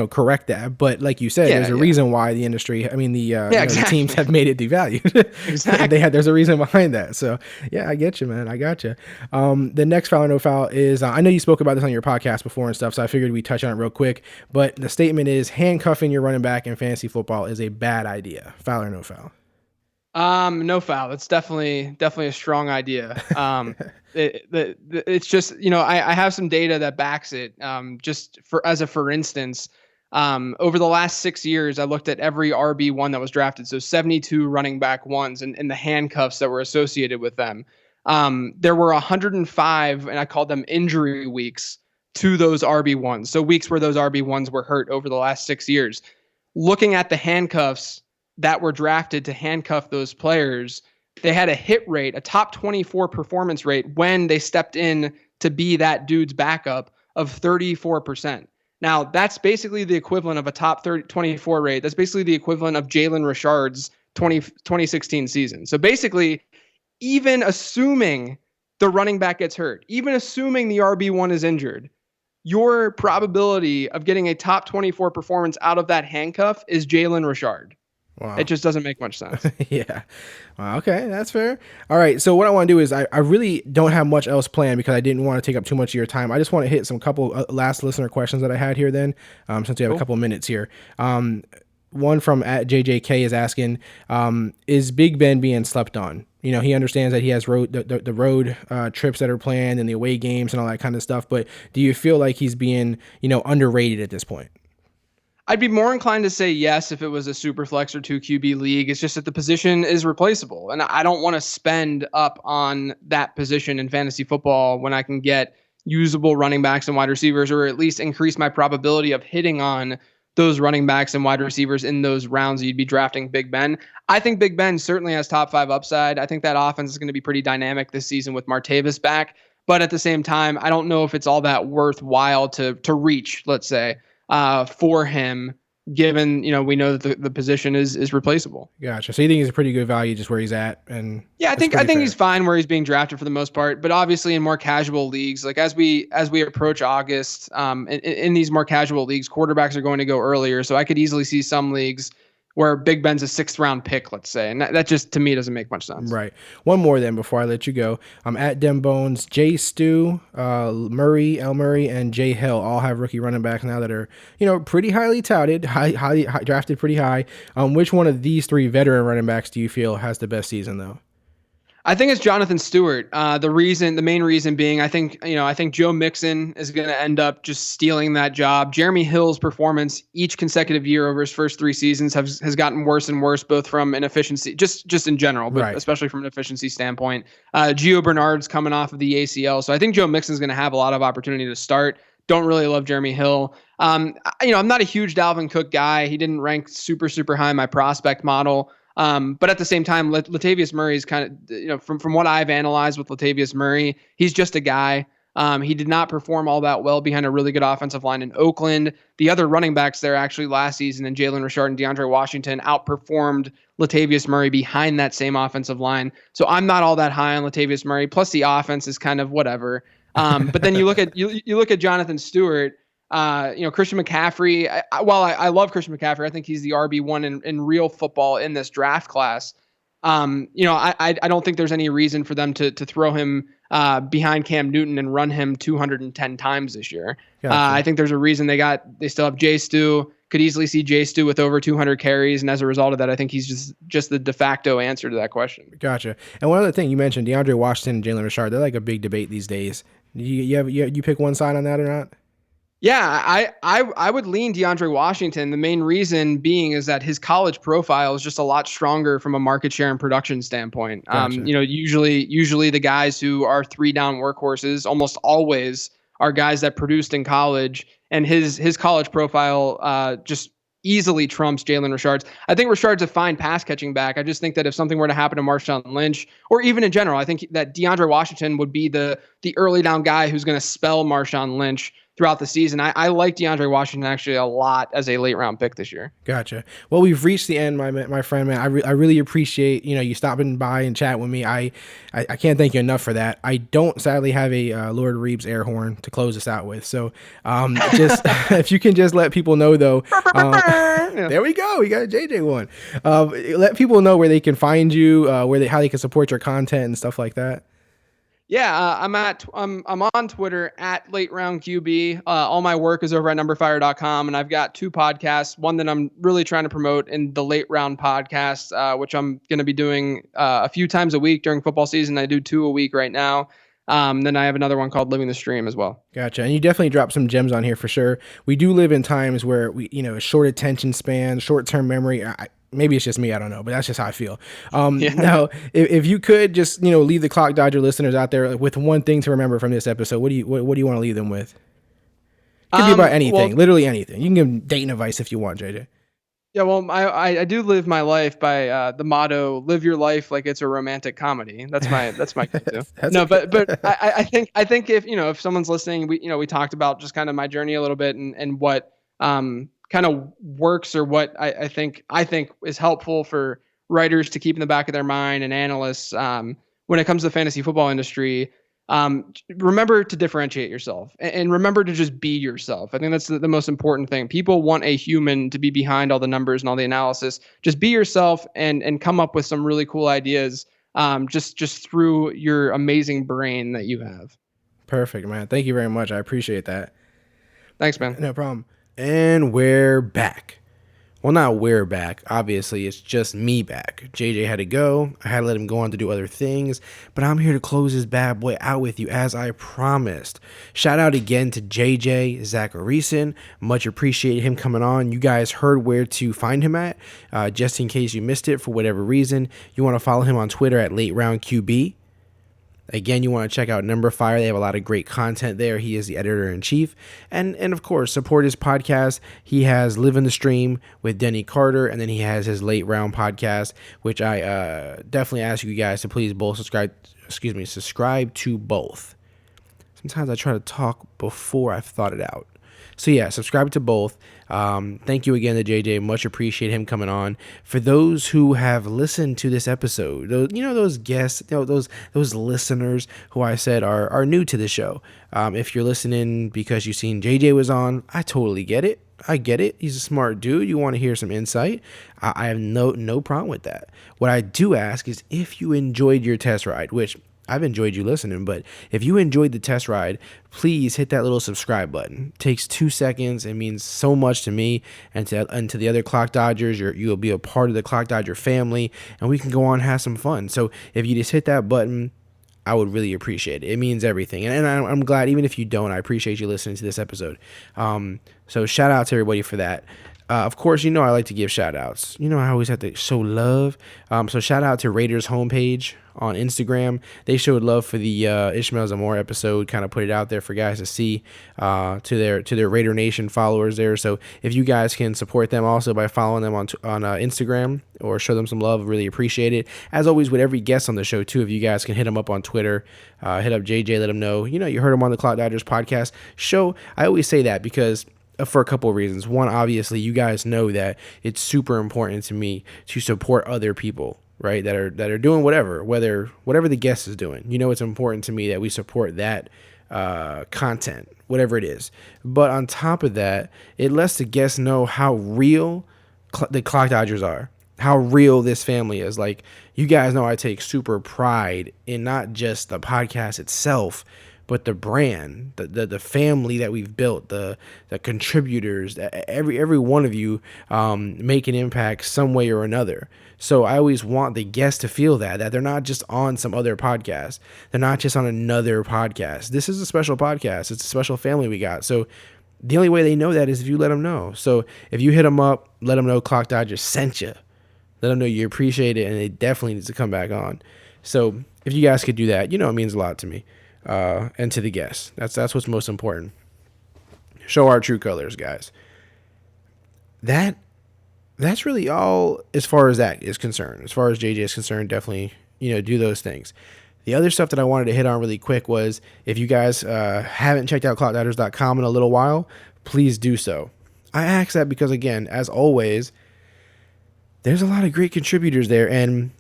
correct that. But like you said, there's a reason why the industry, the teams have made it devalued. Exactly. There's a reason behind that. So yeah, I get you, man. I got you. The next foul or no foul is, I know you spoke about this on your podcast before and stuff, so I figured we'd touch on it real quick. But the statement is handcuffing your running back in fantasy football is a bad idea. Foul or no foul? No foul. It's definitely a strong idea. It's just, I have some data that backs it. Just for instance, over the last 6 years, I looked at every RB1 that was drafted. So 72 running back ones and the handcuffs that were associated with them. There were 105, and I called them injury weeks to those RB1s. So weeks where those RB1s were hurt over the last 6 years. Looking at the handcuffs that were drafted to handcuff those players, they had a hit rate, a top 24 performance rate when they stepped in to be that dude's backup of 34%. Now, that's basically the equivalent of a top 24 rate. That's basically the equivalent of Jalen Richard's 2016 season. So basically, even assuming the running back gets hurt, even assuming the RB1 is injured, your probability of getting a top 24 performance out of that handcuff is Jalen Richard. Wow. It just doesn't make much sense. Yeah. Wow, okay, that's fair. All right, so what I want to do is I really don't have much else planned because I didn't want to take up too much of your time. I just want to hit some couple last listener questions that I had here then, since we have a couple minutes here. One from at JJK is asking, is Big Ben being slept on? You know, he understands that he has the road trips that are planned and the away games and all that kind of stuff, but do you feel like he's being, underrated at this point? I'd be more inclined to say yes if it was a super flex or 2 QB league. It's just that the position is replaceable, and I don't want to spend up on that position in fantasy football when I can get usable running backs and wide receivers, or at least increase my probability of hitting on those running backs and wide receivers in those rounds you'd be drafting Big Ben. I think Big Ben certainly has top 5 upside. I think that offense is going to be pretty dynamic this season with Martavis back. But at the same time, I don't know if it's all that worthwhile to reach, let's say, for him, given, we know that the position is replaceable. Gotcha. So you think he's a pretty good value just where he's at? And yeah, I think he's fine where he's being drafted for the most part, but obviously in more casual leagues, like as we approach August, in these more casual leagues, quarterbacks are going to go earlier. So I could easily see some leagues where Big Ben's a 6th round pick, let's say. And that just, to me, doesn't make much sense. Right. One more then before I let you go. At Dem Bones, Jay Stu, Murray, L. Murray, and Jay Hill all have rookie running backs now that are, pretty highly touted, highly drafted pretty high. Which one of these 3 veteran running backs do you feel has the best season, though? I think it's Jonathan Stewart. The main reason being, I think Joe Mixon is going to end up just stealing that job. Jeremy Hill's performance each consecutive year over his first 3 seasons has gotten worse and worse, both from an efficiency, just in general, but right, especially from an efficiency standpoint. Gio Bernard's coming off of the ACL, so I think Joe Mixon's going to have a lot of opportunity to start. Don't really love Jeremy Hill. I'm not a huge Dalvin Cook guy. He didn't rank super, super high in my prospect model. But at the same time, Latavius Murray is kind of, from what I've analyzed with Latavius Murray, he's just a guy. He did not perform all that well behind a really good offensive line in Oakland. The other running backs there actually last season, and Jalen Richard and DeAndre Washington, outperformed Latavius Murray behind that same offensive line. So I'm not all that high on Latavius Murray. Plus the offense is kind of whatever. But then you look at Jonathan Stewart. Christian McCaffrey, while I love Christian McCaffrey, I think he's the RB1 in real football in this draft class. I don't think there's any reason for them to throw him behind Cam Newton and run him 210 times this year. Gotcha. I think there's a reason they still have Jay Stu. Could easily see Jay Stu with over 200 carries, and as a result of that, I think he's just the de facto answer to that question. Gotcha. And one other thing you mentioned, DeAndre Washington and Jalen Richard, they're like a big debate these days. You pick one side on that or not? Yeah, I would lean DeAndre Washington. The main reason being is that his college profile is just a lot stronger from a market share and production standpoint. Gotcha. Usually the guys who are 3-down workhorses almost always are guys that produced in college, and his college profile just easily trumps Jalen Richard's. I think Richard's a fine pass catching back. I just think that if something were to happen to Marshawn Lynch, or even in general, I think that DeAndre Washington would be the early down guy who's going to spell Marshawn Lynch throughout the season. I like DeAndre Washington actually a lot as a late round pick this year. Gotcha. Well, we've reached the end, my friend, man. I really appreciate, you stopping by and chat with me. I can't thank you enough for that. I don't sadly have a Lord Reeves air horn to close us out with. So just if you can just let people know though, there we go. We got a JJ one. Let people know where they can find you, how they can support your content and stuff like that. Yeah, I'm on Twitter at Late Round QB. All my work is over at numberFire.com, and I've got 2 podcasts. One that I'm really trying to promote in the Late Round podcast, which I'm going to be doing a few times a week during football season. I do 2 a week right now. Then I have another one called Living the Stream as well. Gotcha. And you definitely drop some gems on here for sure. We do live in times where a short attention span, short-term memory. Maybe it's just me, I don't know, but that's just how I feel. Now, if you could just, leave the Clock Dodger listeners out there with one thing to remember from this episode, what do you want to leave them with? It could be about anything, literally anything. You can give them dating advice if you want, JJ. Yeah, well, I do live my life by the motto: "Live your life like it's a romantic comedy." That's my go-to. But I think if someone's listening, we talked about just kind of my journey a little bit and what kind of works, or what I think is helpful for writers to keep in the back of their mind, and analysts when it comes to the fantasy football industry. remember to differentiate yourself and remember to just be yourself. I think that's the most important thing. People want a human to be behind all the numbers and all the analysis. Just be yourself and come up with some really cool ideas just through your amazing brain that you have. Perfect, man. Thank you very much. I appreciate that. Thanks, man. No problem. And we're back. Well, not we're back. Obviously, it's just me back. JJ had to go. I had to let him go on to do other things. But I'm here to close this bad boy out with you as I promised. Shout out again to JJ Zachariason. Much appreciate him coming on. You guys heard where to find him at. Just in case you missed it for whatever reason, you want to follow him on Twitter at LateRoundQB. Again, you want to check out numberFire. They have a lot of great content there. He is the editor-in-chief. And of course, support his podcast. He has Live in the Stream with Denny Carter, and then he has his Late Round podcast, which I definitely ask you guys to please both subscribe to both. Sometimes I try to talk before I've thought it out. So yeah, subscribe to both. Thank you again to JJ. Much appreciate him coming on. For those who have listened to this episode, those guests, those listeners who I said are new to the show. If you're listening because you've seen JJ was on, I totally get it. I get it. He's a smart dude. You want to hear some insight. I have no problem with that. What I do ask is if you enjoyed your test ride, which I've enjoyed you listening, but if you enjoyed the test ride, please hit that little subscribe button. It takes 2 seconds. It means so much to me and to the other Clock Dodgers. You'll be a part of the Clock Dodger family, and we can go on and have some fun. So if you just hit that button, I would really appreciate it. It means everything. And I'm glad, even if you don't, I appreciate you listening to this episode. So shout out to everybody for that. Of course, I like to give shout outs. I always have to show love. So shout out to Raiders homepage on Instagram. They showed love for the Ishmael Zamora episode, kind of put it out there for guys to see, to their Raider Nation followers there. So if you guys can support them also by following them on Instagram or show them some love, really appreciate it. As always, with every guest on the show too, if you guys can hit them up on Twitter, hit up JJ, let them know, you heard him on the Clock Dodgers podcast show. I always say that because for a couple of reasons. One, obviously, you guys know that it's super important to me to support other people, right? That are doing whatever the guest is doing. It's important to me that we support that content, whatever it is. But on top of that, it lets the guests know how real the Clock Dodgers are, how real this family is. Like, you guys know I take super pride in not just the podcast itself, but the brand, the family that we've built, the contributors, every one of you make an impact some way or another. So I always want the guests to feel that they're not just on some other podcast. They're not just on another podcast. This is a special podcast. It's a special family we got. So the only way they know that is if you let them know. So if you hit them up, let them know Clock Dodger sent you. Let them know you appreciate it, and they definitely need to come back on. So if you guys could do that, it means a lot to me. And to the guests. That's what's most important. Show our true colors, guys. That's really all as far as that is concerned. As far as JJ is concerned, definitely, do those things. The other stuff that I wanted to hit on really quick was if you guys haven't checked out clockdodgers.com in a little while, please do so. I ask that because, again, as always, there's a lot of great contributors there, and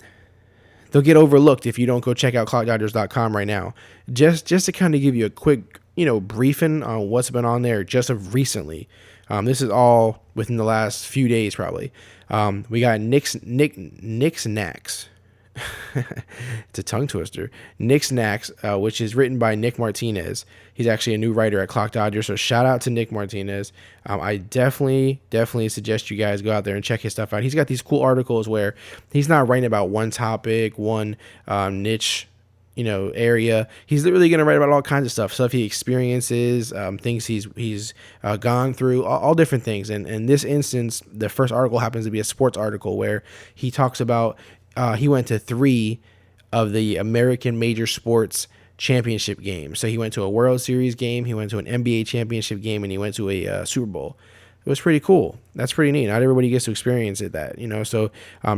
they'll get overlooked if you don't go check out clockdodgers.com right now. Just to kind of give you a quick, briefing on what's been on there just of recently. This is all within the last few days, probably. We got Nick's Knacks. It's a tongue twister. Nick's Knacks, which is written by Nick Martinez. He's actually a new writer at Clock Dodger, so shout out to Nick Martinez. I definitely suggest you guys go out there and check his stuff out. He's got these cool articles where he's not writing about one topic, one niche, area. He's literally going to write about all kinds of stuff he experiences, things he's gone through, all different things. And in this instance, the first article happens to be a sports article where he talks about he went to 3 of the American major sports championship games. So he went to a World Series game, he went to an NBA championship game, and he went to a Super Bowl. It was pretty cool. That's pretty neat. Not everybody gets to experience that, So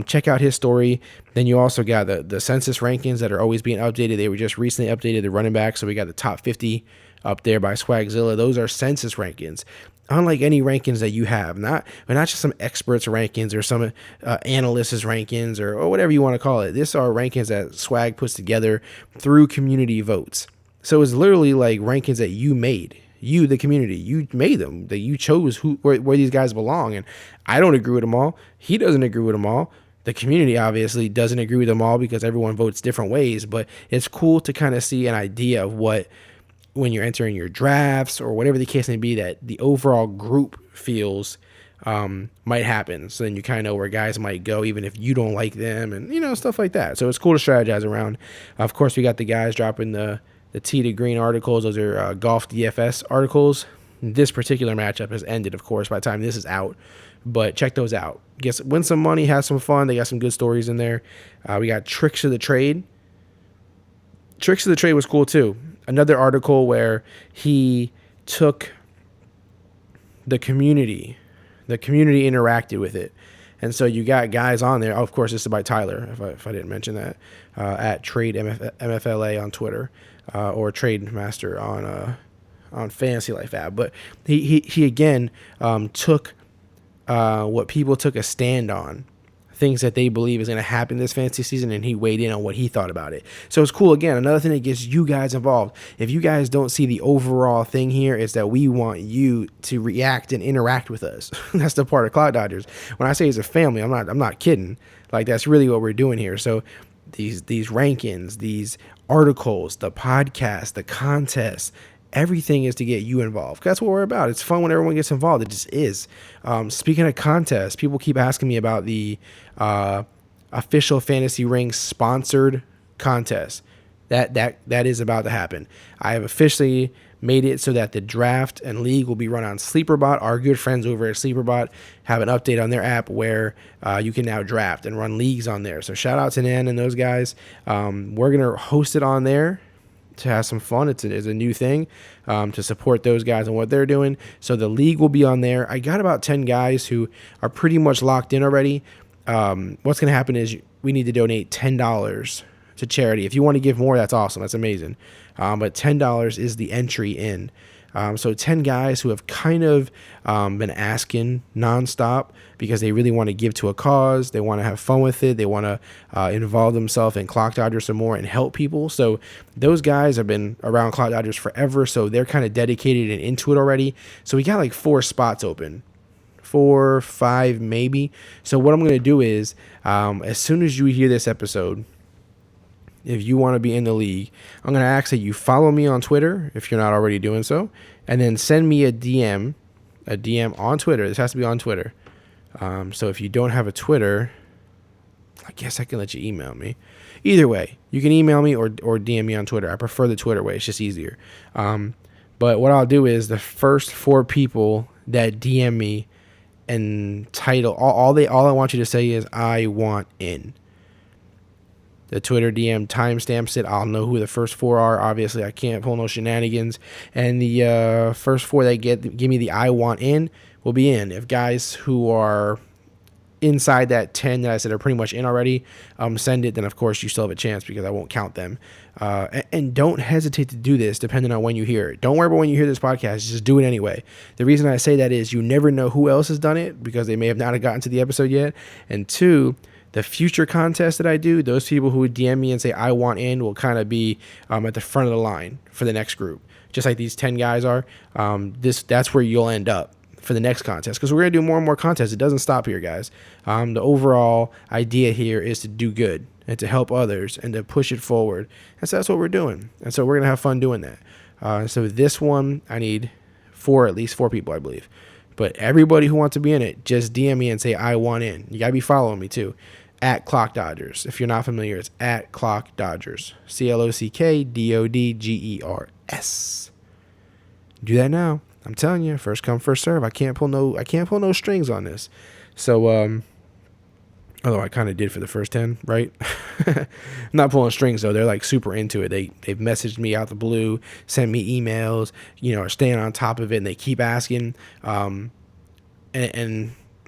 check out his story. Then you also got the census rankings that are always being updated. They were just recently updated, the running back. So we got the top 50 up there by Swagzilla. Those are census rankings. Unlike any rankings that you have, not just some experts rankings or some analysts rankings or whatever you want to call it. These are rankings that Swag puts together through community votes. So it's literally like rankings that you made. You, the community, you made them. That you chose where these guys belong. And I don't agree with them all. He doesn't agree with them all. The community obviously doesn't agree with them all because everyone votes different ways. But it's cool to kind of see an idea of what, when you're entering your drafts or whatever the case may be, that the overall group feels might happen. So then you kind of know where guys might go, even if you don't like them, and stuff like that. So it's cool to strategize around. Of course, we got the guys dropping the tee to green articles. Those are golf DFS articles. This particular matchup has ended, of course, by the time this is out. But check those out. Win some money, have some fun. They got some good stories in there. We got Tricks of the Trade. Tricks of the Trade was cool too. Another article where he took the community interacted with it. And so you got guys on there. Oh, of course, this is by Tyler, if I didn't mention that, at Trade MFLA on Twitter, or Trade Master on Fantasy Life app. But he again took what people took a stand on, things that they believe is going to happen this fantasy season, and he weighed in on what he thought about it. So it's cool. Again, another thing that gets you guys involved. If you guys don't see the overall thing here, is that we want you to react and interact with us. That's the part of Clock Dodgers. When I say it's a family, I'm not kidding. Like, that's really what we're doing here. So these rankings, these articles, the podcast, the contests, everything is to get you involved. That's what we're about. It's fun when everyone gets involved. It just is. Speaking of contests, people keep asking me about the official Fantasy Ring sponsored contest. That is about to happen. I have officially made it so that the draft and league will be run on SleeperBot. Our good friends over at SleeperBot have an update on their app where you can now draft and run leagues on there. So shout out to Nan and those guys. We're going to host it on there to have some fun. It's a new thing to support those guys and what they're doing. So the league will be on there. I got about 10 guys who are pretty much locked in already. What's going to happen is we need to donate $10 to charity. If you want to give more, that's awesome. That's amazing. But $10 is the entry in. So 10 guys who have kind of been asking nonstop because they really want to give to a cause. They want to have fun with it. They want to involve themselves in Clock Dodgers some more and help people. So those guys have been around Clock Dodgers forever, so they're kind of dedicated and into it already. So we got like 4 spots open. 4, 5 maybe. So what I'm going to do is as soon as you hear this episode, if you want to be in the league, I'm going to ask that you follow me on Twitter if you're not already doing so, and then send me a DM on Twitter. This has to be on Twitter. So if you don't have a Twitter, I guess I can let you email me. Either way, you can email me or DM me on Twitter. I prefer the Twitter way. It's just easier. But what I'll do is the first 4 people that DM me and title, all I want you to say is, I want in. The Twitter DM timestamps it. I'll know who the first 4 are. Obviously, I can't pull no shenanigans. And the first 4 that give me the I want in will be in. If guys who are inside that 10 that I said are pretty much in already, send it, then of course you still have a chance because I won't count them. And don't hesitate to do this depending on when you hear it. Don't worry about when you hear this podcast. Just do it anyway. The reason I say that is you never know who else has done it because they may have not gotten to the episode yet. And 2, the future contests that I do, those people who would DM me and say I want in will kind of be at the front of the line for the next group, just like these 10 guys are. That's where you'll end up for the next contest because we're going to do more and more contests. It doesn't stop here, guys. The overall idea here is to do good and to help others and to push it forward. And so that's what we're doing. And so we're going to have fun doing that. So this one, I need at least 4 people, I believe. But everybody who wants to be in it, just DM me and say, I want in. You got to be following me too. At Clock Dodgers. If you're not familiar, it's at Clock Dodgers. CLOCKDODGERS. Do that now. I'm telling you, first come, first serve. I can't pull no strings on this. So, although I kind of did for the first 10, right? I'm not pulling strings though. They're like super into it. They've messaged me out the blue, sent me emails, are staying on top of it, and they keep asking. And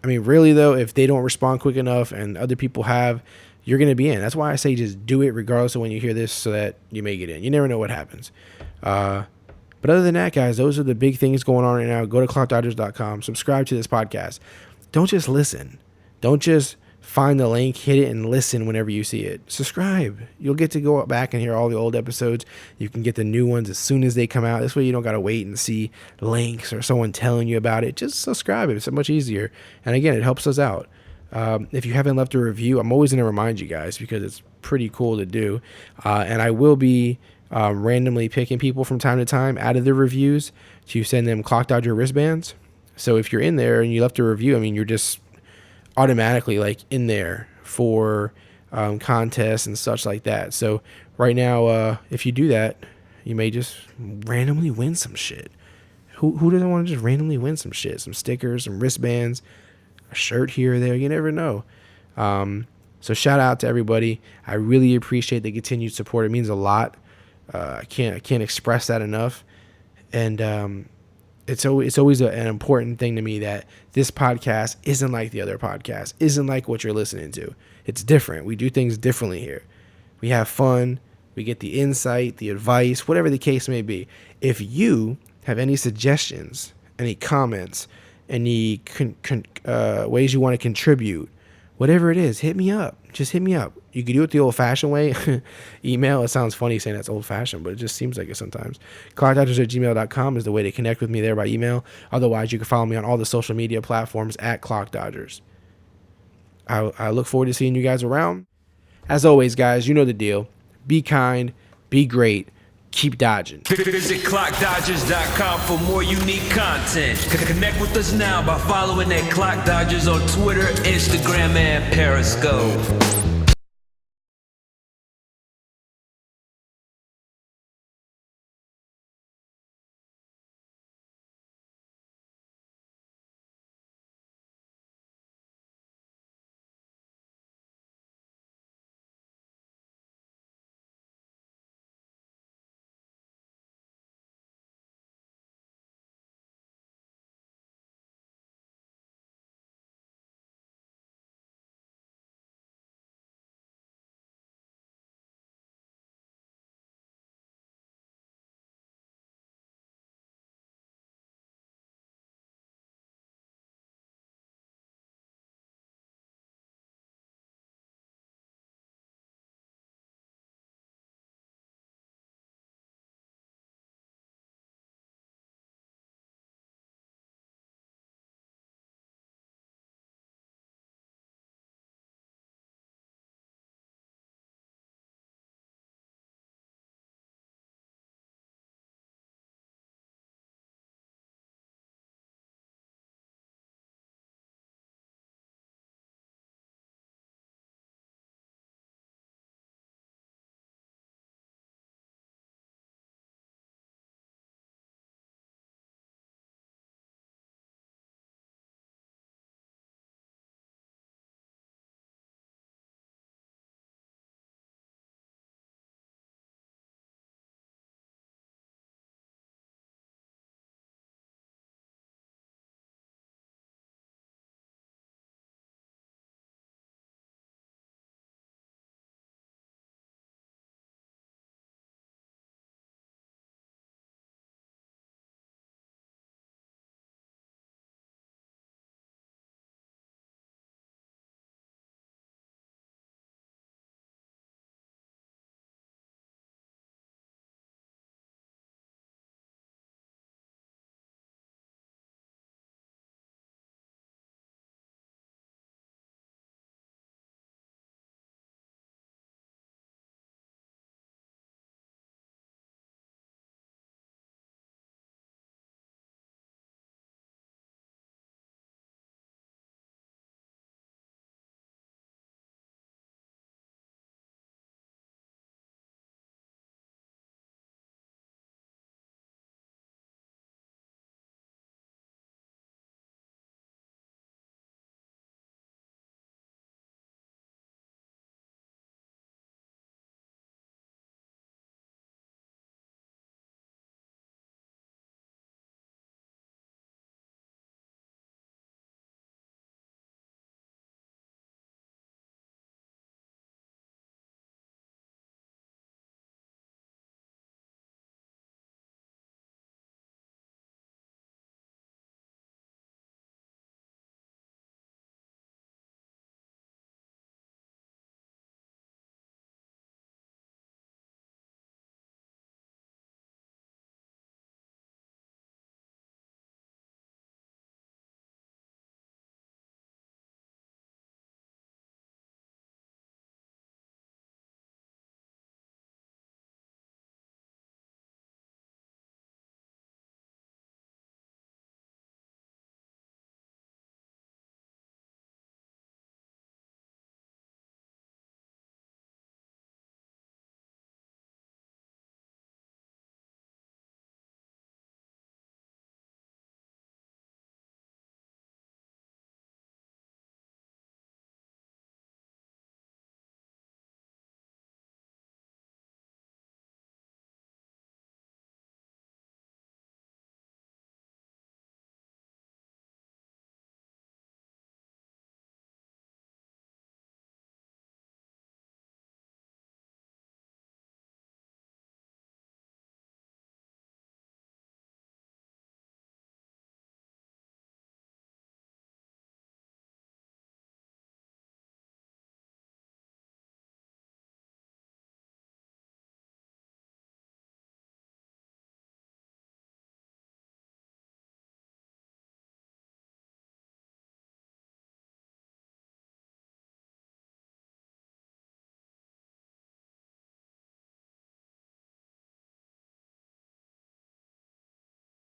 I mean, really though, if they don't respond quick enough and other people have, you're going to be in. That's why I say just do it regardless of when you hear this so that you may get in. You never know what happens. But other than that, guys, those are the big things going on right now. Go to clockdodgers.com. Subscribe to this podcast. Don't just listen. Don't just find the link, hit it, and listen whenever you see it. Subscribe. You'll get to go back and hear all the old episodes. You can get the new ones as soon as they come out. This way you don't got to wait and see links or someone telling you about it. Just subscribe. It's so much easier. And again, it helps us out. If you haven't left a review, I'm always going to remind you guys because it's pretty cool to do. And I will be randomly picking people from time to time out of the reviews to send them Clock Dodger wristbands. So if you're in there and you left a review, I mean, you're just automatically like in there for contests and such like that. So right now, if you do that, you may just randomly win some shit. Who doesn't want to just randomly win some shit? Some stickers, some wristbands, a shirt here or there. You never know. So shout out to everybody. I really appreciate the continued support. It means a lot. I can't express that enough. And it's always an important thing to me that this podcast isn't like the other podcasts, isn't like what you're listening to. It's different. We do things differently here. We have fun. We get the insight, the advice, whatever the case may be. If you have any suggestions, any comments, any ways you want to contribute, whatever it is, hit me up. Just hit me up. You can do it the old-fashioned way. Email. It sounds funny saying that's old-fashioned, but it just seems like it sometimes. ClockDodgers@gmail.com is the way to connect with me there by email. Otherwise, you can follow me on all the social media platforms at Clock Dodgers. I look forward to seeing you guys around. As always, guys, you know the deal. Be kind. Be great. Keep dodging. Visit clockdodgers.com for more unique content. Connect with us now by following at Clock Dodgers on Twitter, Instagram, and Periscope.